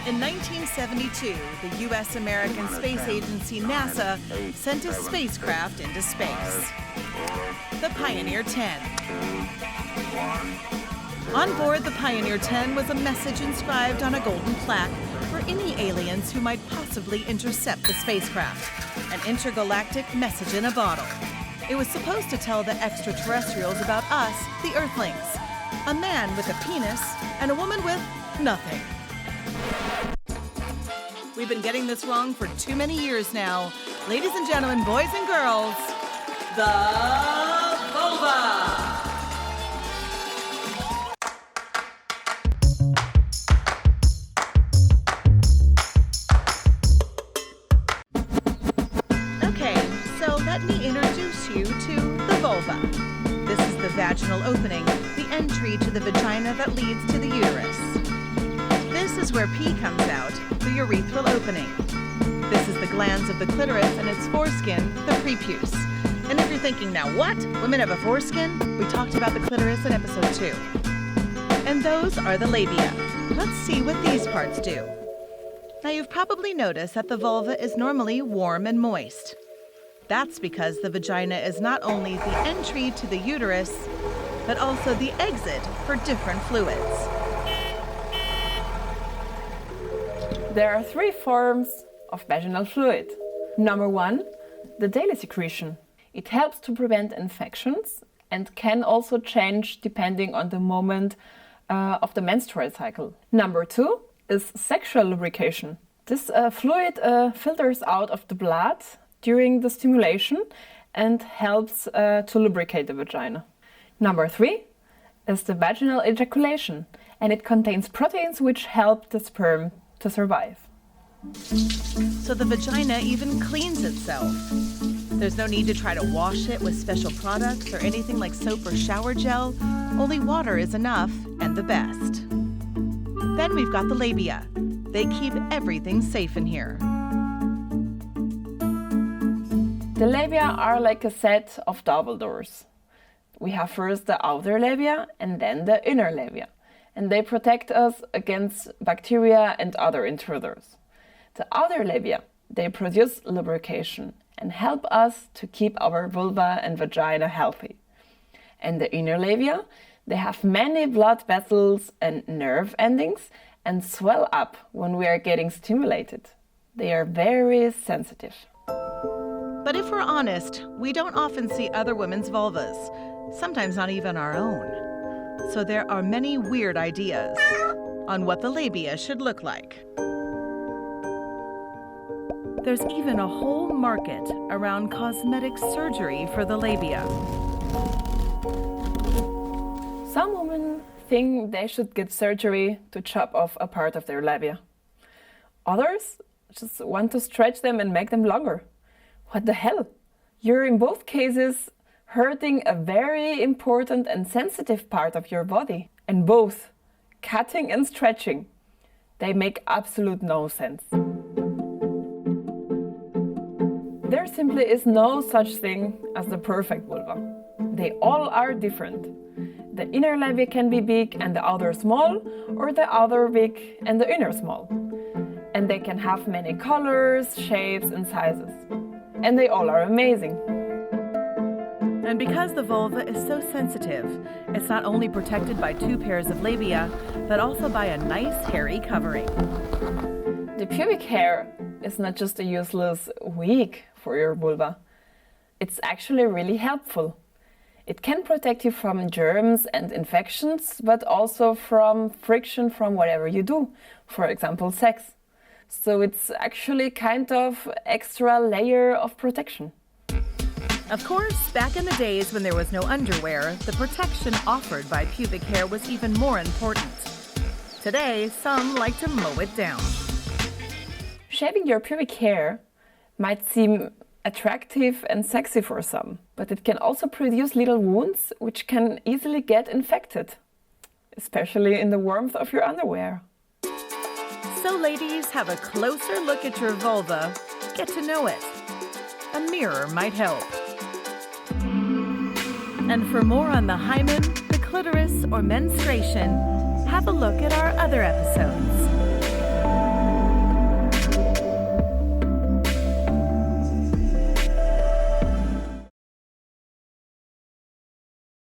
In 1972, the U.S. American Space Agency, NASA, sent a spacecraft into space. The Pioneer 10. On board the Pioneer 10 was a message inscribed on a golden plaque for any aliens who might possibly intercept the spacecraft. An intergalactic message in a bottle. It was supposed to tell the extraterrestrials about us, the Earthlings. A man with a penis and a woman with nothing. We've been getting this wrong for too many years now. Ladies and gentlemen, boys and girls, the vulva! Okay, so let me introduce you to the vulva. This is the vaginal opening, the entry to the vagina that leads to the uterus. This is where pee comes out, the urethral opening. This is the glands of the clitoris and its foreskin, the prepuce. And if you're thinking, now what? Women have a foreskin? We talked about the clitoris in episode 2. And those are the labia. Let's see what these parts do. Now you've probably noticed that the vulva is normally warm and moist. That's because the vagina is not only the entry to the uterus, but also the exit for different fluids. There are 3 forms of vaginal fluid. Number 1, the daily secretion. It helps to prevent infections and can also change depending on the moment of the menstrual cycle. Number 2 is sexual lubrication. This fluid filters out of the blood during the stimulation and helps to lubricate the vagina. Number 3 is the vaginal ejaculation, and it contains proteins which help the sperm to survive. So the vagina even cleans itself. There's no need to try to wash it with special products or anything like soap or shower gel. Only water is enough and the best. Then we've got the labia. They keep everything safe in here. The labia are like a set of double doors. We have first the outer labia and then the inner labia. And they protect us against bacteria and other intruders. The outer labia, they produce lubrication and help us to keep our vulva and vagina healthy. And the inner labia, they have many blood vessels and nerve endings and swell up when we are getting stimulated. They are very sensitive. But if we're honest, we don't often see other women's vulvas, sometimes not even our own. So there are many weird ideas on what the labia should look like. There's even a whole market around cosmetic surgery for the labia. Some women think they should get surgery to chop off a part of their labia. Others just want to stretch them and make them longer. What the hell? You're in both cases hurting a very important and sensitive part of your body. And both, cutting and stretching, they make absolute no sense. There simply is no such thing as the perfect vulva. They all are different. The inner labia can be big and the outer small, or the outer big and the inner small. And they can have many colors, shapes and sizes. And they all are amazing. And because the vulva is so sensitive, it's not only protected by 2 pairs of labia, but also by a nice hairy covering. The pubic hair is not just a useless wig for your vulva. It's actually really helpful. It can protect you from germs and infections, but also from friction from whatever you do, for example, sex. So it's actually kind of extra layer of protection. Of course, back in the days when there was no underwear, the protection offered by pubic hair was even more important. Today, some like to mow it down. Shaving your pubic hair might seem attractive and sexy for some, but it can also produce little wounds which can easily get infected, especially in the warmth of your underwear. So ladies, have a closer look at your vulva. Get to know it. A mirror might help. And for more on the hymen, the clitoris, or menstruation, have a look at our other episodes.